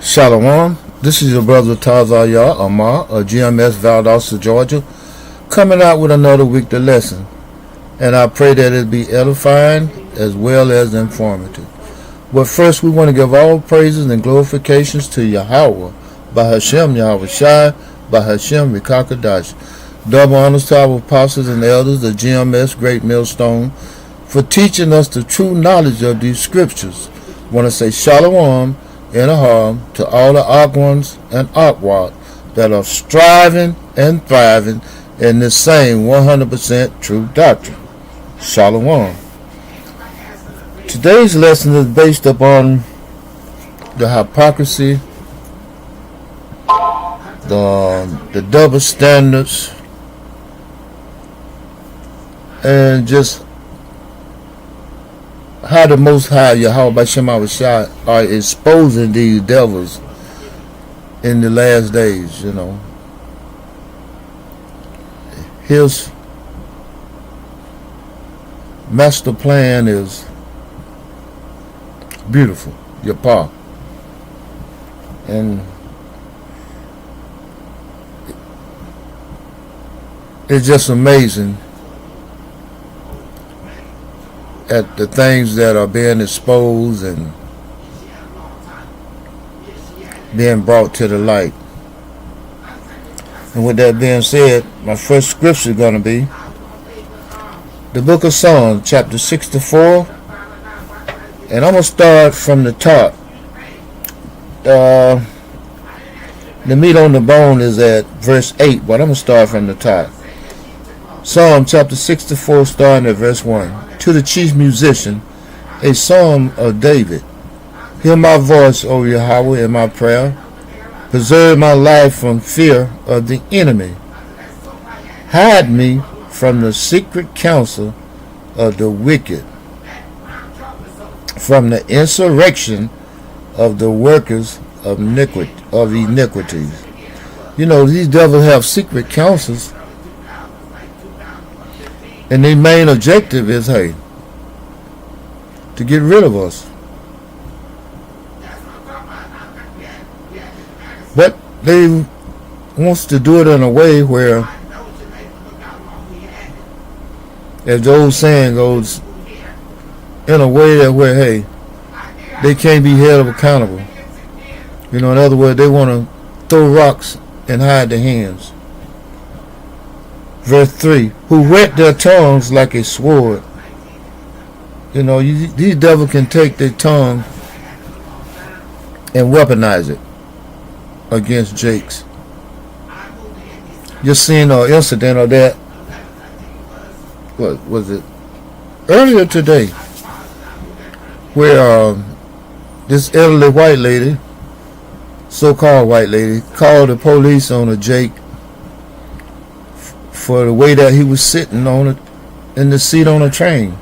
Shalom. This is your brother Tazayah Amar of GMS Valdosta, Georgia, coming out with another weekly lesson. And I pray that it be edifying as well as informative. But first, we want to give all praises and glorifications to Yahweh, by Hashem Yahweh Shai, by Hashem Rikakadash. Double honors to our apostles and elders of GMS Great Millstone for teaching us the true knowledge of these scriptures. I want to say Shalom and Aham to all the Akwans and Akwat that are striving and thriving in this same 100% true doctrine. Shalom. Today's lesson is based upon the hypocrisy, the double standards, and just how the Most High Yahweh Shema Shai are exposing these devils in the last days. His master plan is beautiful, Yapah, and it's just amazing at the things that are being exposed and being brought to the light. And with that being said, my first scripture is going to be the book of Psalms, chapter 64, and I'm going to start from the top. The meat on the bone is at verse 8, but I'm going to start from the top. Psalm chapter 64, starting at verse 1. To the chief musician, a psalm of David. Hear my voice, O Yahweh, in my prayer. Preserve my life from fear of the enemy. Hide me from the secret counsel of the wicked, from the insurrection of the workers of iniquities. These devils have secret counsels, and their main objective is, to get rid of us. But they wants to do it in a way where, as the old saying goes, in a way that where, they can't be held accountable. In other words, they want to throw rocks and hide their hands. Verse 3, who whet their tongues like a sword. These devils can take their tongue and weaponize it against Jakes. Just seen an incident of that. What was it? Earlier today, where this elderly white lady, so-called white lady, called the police on a Jake for the way that he was sitting on it in the seat on a train.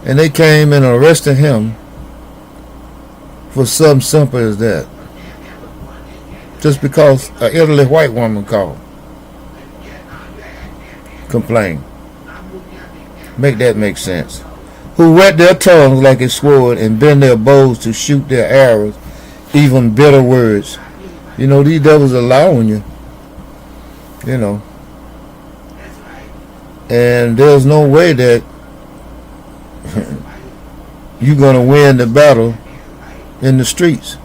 And they came and arrested him for something simple as that. Just because an elderly white woman called. Complained. Make that make sense. Who whet their tongues like a sword and bend their bows to shoot their arrows, even bitter words. These devils are allowing you. And there's no way that you're going to win the battle in the streets.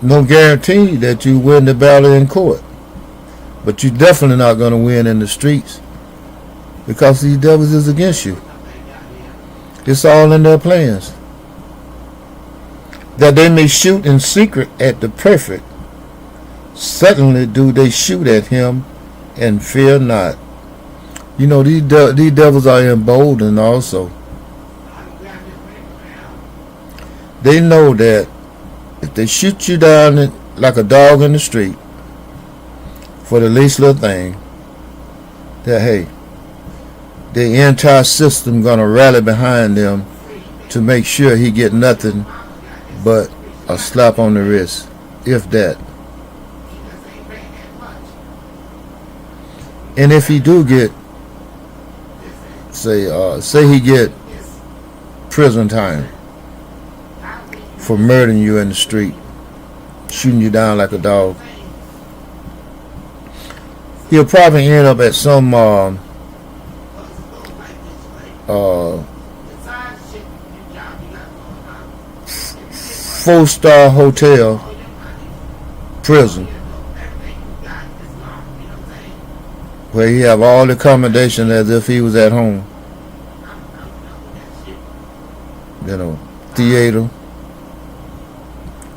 No guarantee that you win the battle in court. But you're definitely not going to win in the streets, because these devils is against you. It's all in their plans. That they may shoot in secret at the perfect, suddenly do they shoot at him and fear not. These devils are emboldened also. They know that if they shoot you down like a dog in the street for the least little thing, that the entire system gonna rally behind them to make sure he get nothing but a slap on the wrist, if that. And if he do get, say he get prison time for murdering you in the street, shooting you down like a dog. He'll probably end up at some 4-star hotel prison where he have all the accommodation as if he was at home. Theater,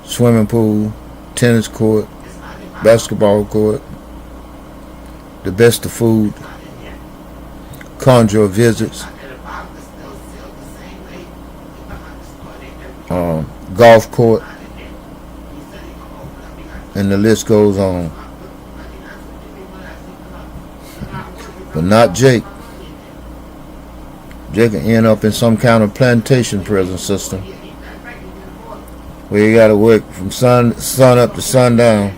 swimming pool, tennis court, basketball court, the best of food, conjure visits, golf court, and the list goes on. But not Jake. Jake can end up in some kind of plantation prison system where you gotta work from sun up to sundown.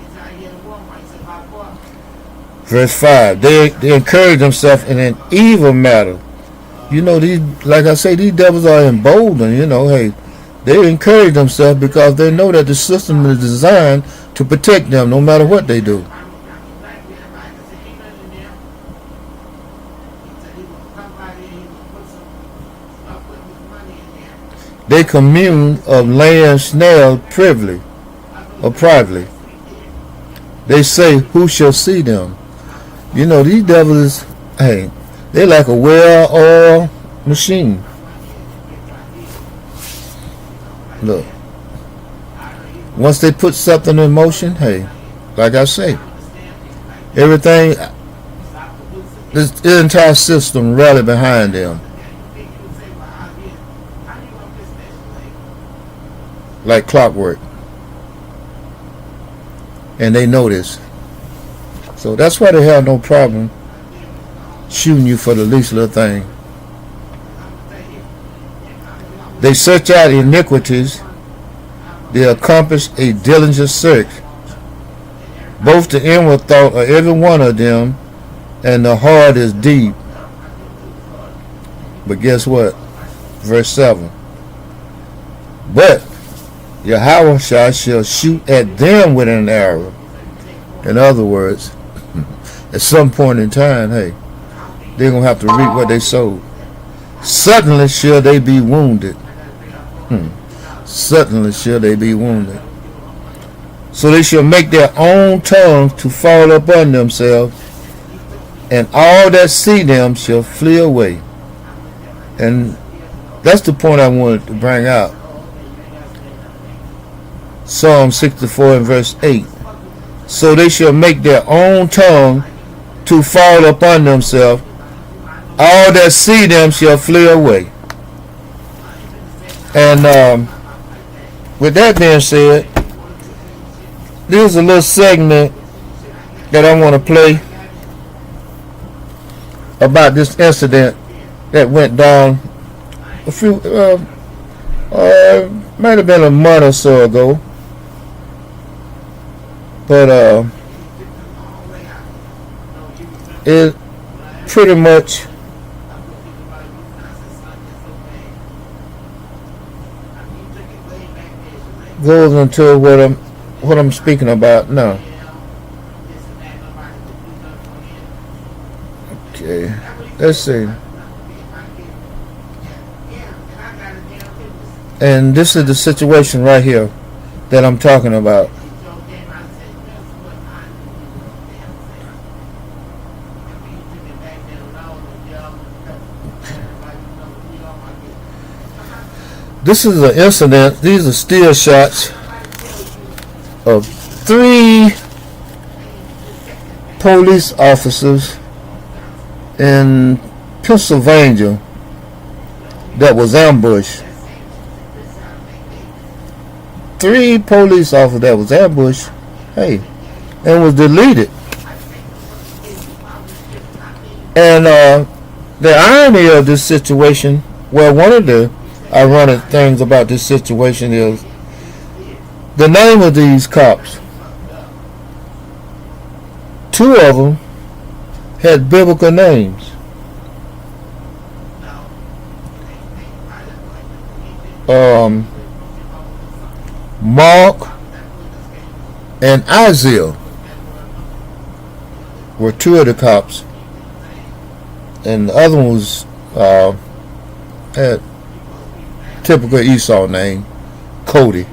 Verse 5. They encourage themselves in an evil matter. These, like I say, these devils are emboldened. Hey, they encourage themselves because they know that the system is designed to protect them no matter what they do. They commune of laying snares privily or privately. They say, who shall see them? These devils, hey, they like a well-oiled machine. Look, once they put something in motion, hey, like I say, everything, the entire system rally behind them. Like clockwork. And they know this. So that's why they have no problem shooting you for the least little thing. They search out iniquities. They accomplish a diligent search. Both the inward thought of every one of them and the heart is deep. But guess what? Verse 7. But Yahweh shall shoot at them with an arrow. In other words, at some point in time, hey, they're going to have to reap what they sowed. Suddenly shall they be wounded. Suddenly shall they be wounded. So they shall make their own tongues to fall upon themselves, and all that see them shall flee away. And that's the point I wanted to bring out. Psalm 64 and verse 8. So they shall make their own tongue to fall upon themselves. All that see them shall flee away. And with that being said, there's a little segment that I want to play about this incident that went down a few, might have been a month or so ago. But it pretty much goes into what I'm speaking about now. Okay, let's see. And this is the situation right here that I'm talking about. This is an incident. These are still shots of 3 police officers in Pennsylvania that was ambushed. 3 police officers that was ambushed, hey, and was deleted. And the irony of this situation, well, one of the ironic things about this situation is the name of these cops. 2 of them had biblical names. Mark and Isaiah were two of the cops, and the other one was had typical Esau name, Cody.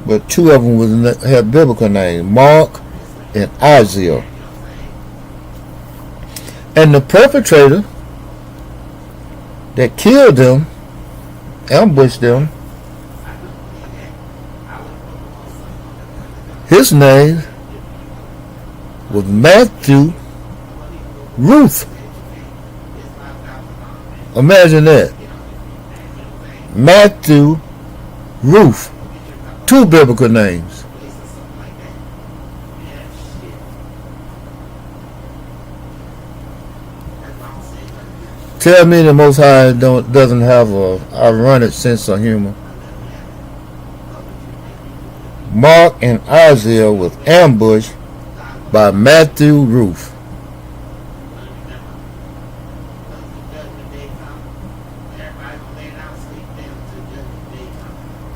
But two of them had biblical name, Mark and Isaiah. And the perpetrator that killed them, ambushed them, his name was Matthew Ruth. Imagine that. Matthew Ruth. Two biblical names. Tell me the Most High doesn't have a ironic sense of humor. Mark and Isaiah was ambushed by Matthew Ruth.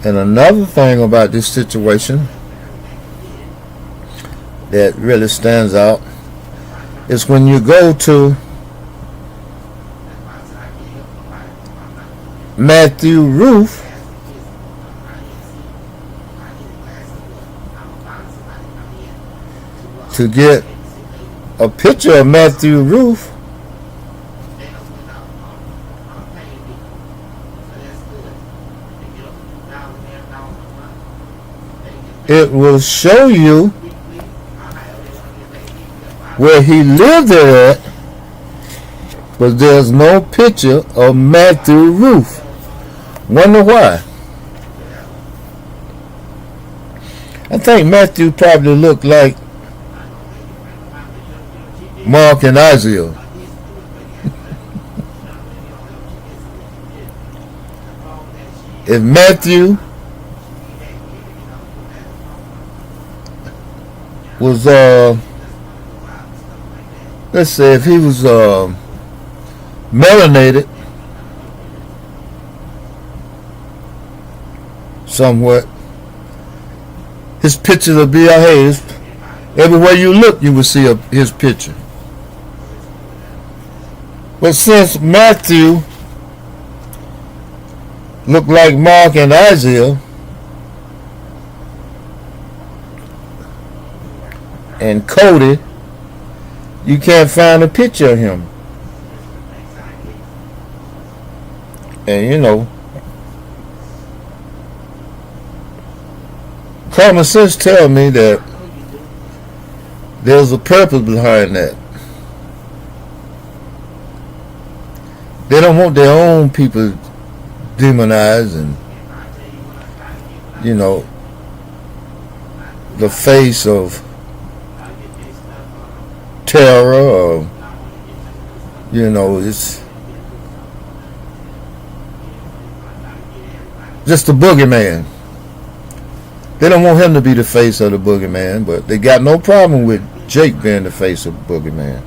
And another thing about this situation that really stands out is when you go to Matthew Ruth, to get a picture of Matthew Ruth, it will show you where he lived at, but there's no picture of Matthew Ruth. Wonder why? I think Matthew probably looked like Mark and Isaiah. If Matthew was let's say if he was melanated somewhat, his picture will be everywhere you look you will see his picture. But since Matthew looked like Mark and Isaiah, and Cody, you can't find a picture of him. And you know, common sense tells me that there's a purpose behind that. They don't want their own people demonized and, you know, the face of terror, or, you know, it's just the boogeyman. They don't want him to be the face of the boogeyman, but they got no problem with Jake being the face of the boogeyman.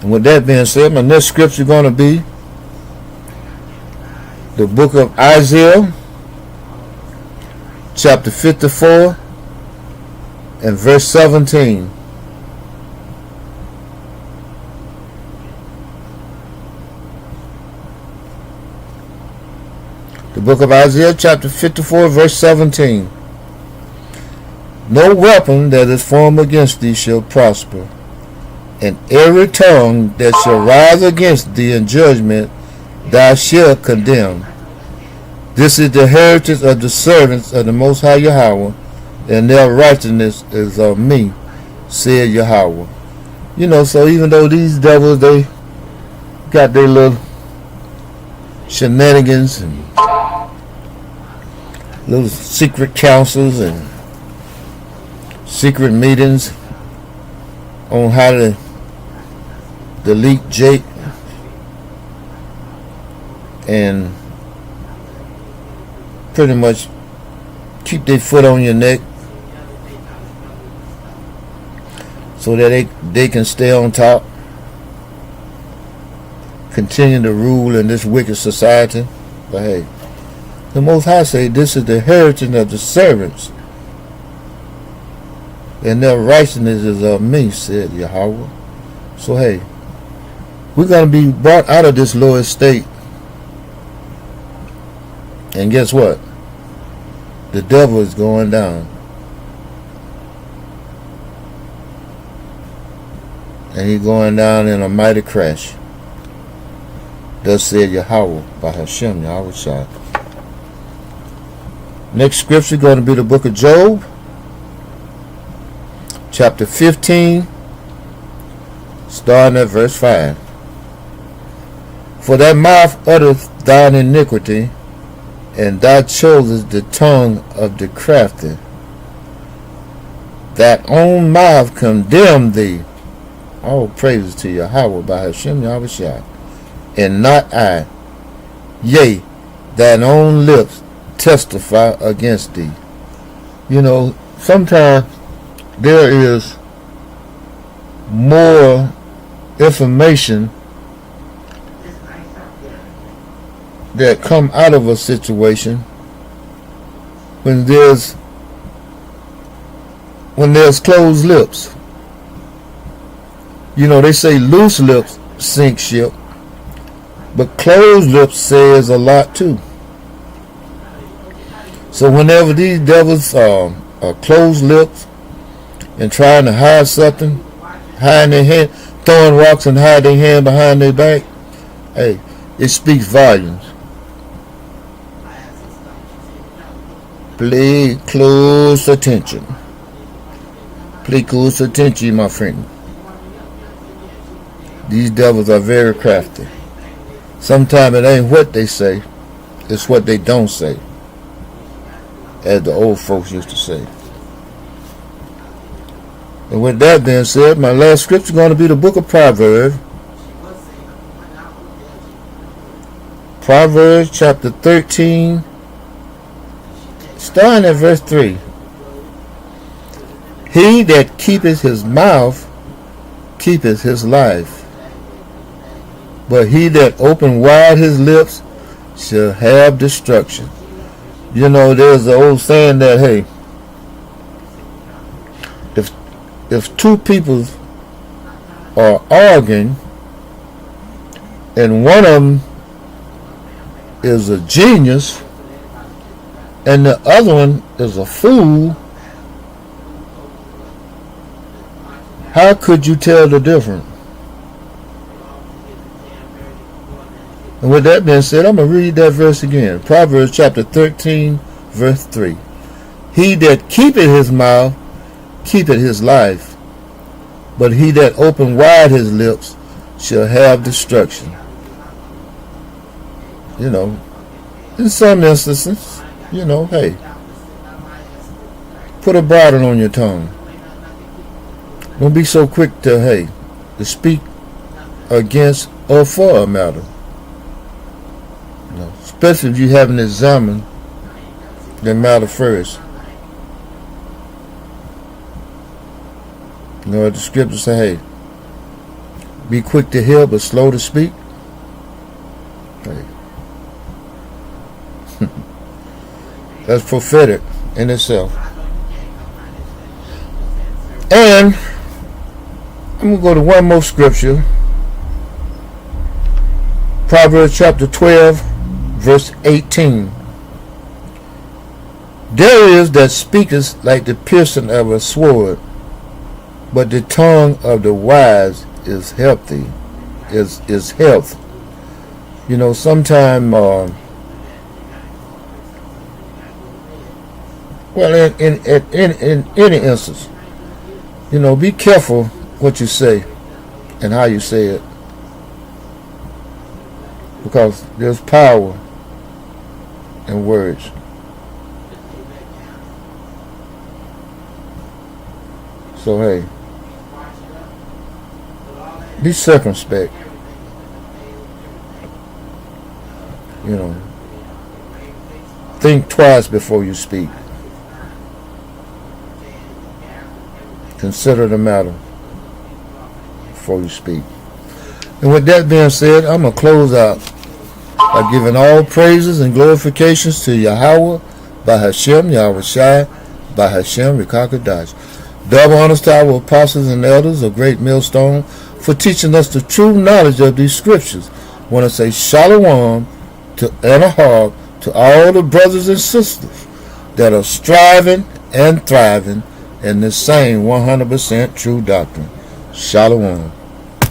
And with that being said, my next scripture is going to be the book of Isaiah, chapter 54 and verse 17. The book of Isaiah, chapter 54, verse 17. No weapon that is formed against thee shall prosper, and every tongue that shall rise against thee in judgment thou shalt condemn. This is the heritage of the servants of the Most High Yahweh, and their righteousness is of me, said Yahweh. You know, so even though these devils, they got their little shenanigans and little secret councils and secret meetings on how to delete Jake and pretty much keep their foot on your neck so that they can stay on top. continue to rule in this wicked society. But hey, the Most High say this is the heritage of the servants, and their righteousness is of me, said Yahweh. So hey, we're going to be brought out of this lower state. And guess what? The devil is going down. And he's going down in a mighty crash. Thus said Yahweh by Hashem Yahweh Shai. Next scripture is going to be the book of Job, chapter 15, starting at verse 5. For thy mouth uttereth thine iniquity, and thou chosest the tongue of the crafty. That own mouth condemned thee. All praises to Yahweh by Hashem Yahweh Shai, and not I. Yea, thine own lips testify against thee. You know, sometimes there is more information that come out of a situation when there's closed lips. You know, they say loose lips sink ship, but closed lips says a lot too. So whenever these devils are closed lips and trying to hide something, hiding their hand, throwing rocks and hiding their hand behind their back, hey, it speaks volumes. Pay close attention. Pay close attention, my friend. These devils are very crafty. Sometimes it ain't what they say, it's what they don't say, as the old folks used to say. And with that being said, my last scripture is going to be the book of Proverbs. Proverbs chapter 13, starting at verse 3. He that keepeth his mouth keepeth his life, but he that open wide his lips shall have destruction. You know, there's the old saying that, hey, if two people are arguing and one of them is a genius and the other one is a fool, how could you tell the difference? And with that being said, I'm going to read that verse again. Proverbs chapter 13, verse 3. He that keepeth his mouth keepeth his life, but he that open wide his lips shall have destruction. You know, in some instances, you know, hey, put a bridle on your tongue. Don't be so quick to, hey, to speak against or for a matter. You know, especially if you haven't examined the matter first. You know, the scriptures say, hey, be quick to hear but slow to speak. Hey. That's prophetic in itself. And I'm going to go to one more scripture. Proverbs chapter 12, verse 18. There is that speaketh like the piercing of a sword, but the tongue of the wise is healthy, is health. You know, sometime, well, in any instance, you know, be careful what you say and how you say it, because there's power in words. So hey, be circumspect. You know, think twice before you speak. Consider the matter before you speak. And with that being said, I'm going to close out by giving all praises and glorifications to Yahweh, by Hashem, Yahweh Shai, by Hashem, Rekakadash. Double honors to our apostles and elders of Great Millstone for teaching us the true knowledge of these scriptures. I want to say shalom and a hug to all the brothers and sisters that are striving and thriving in this same 100% true doctrine. Shalom.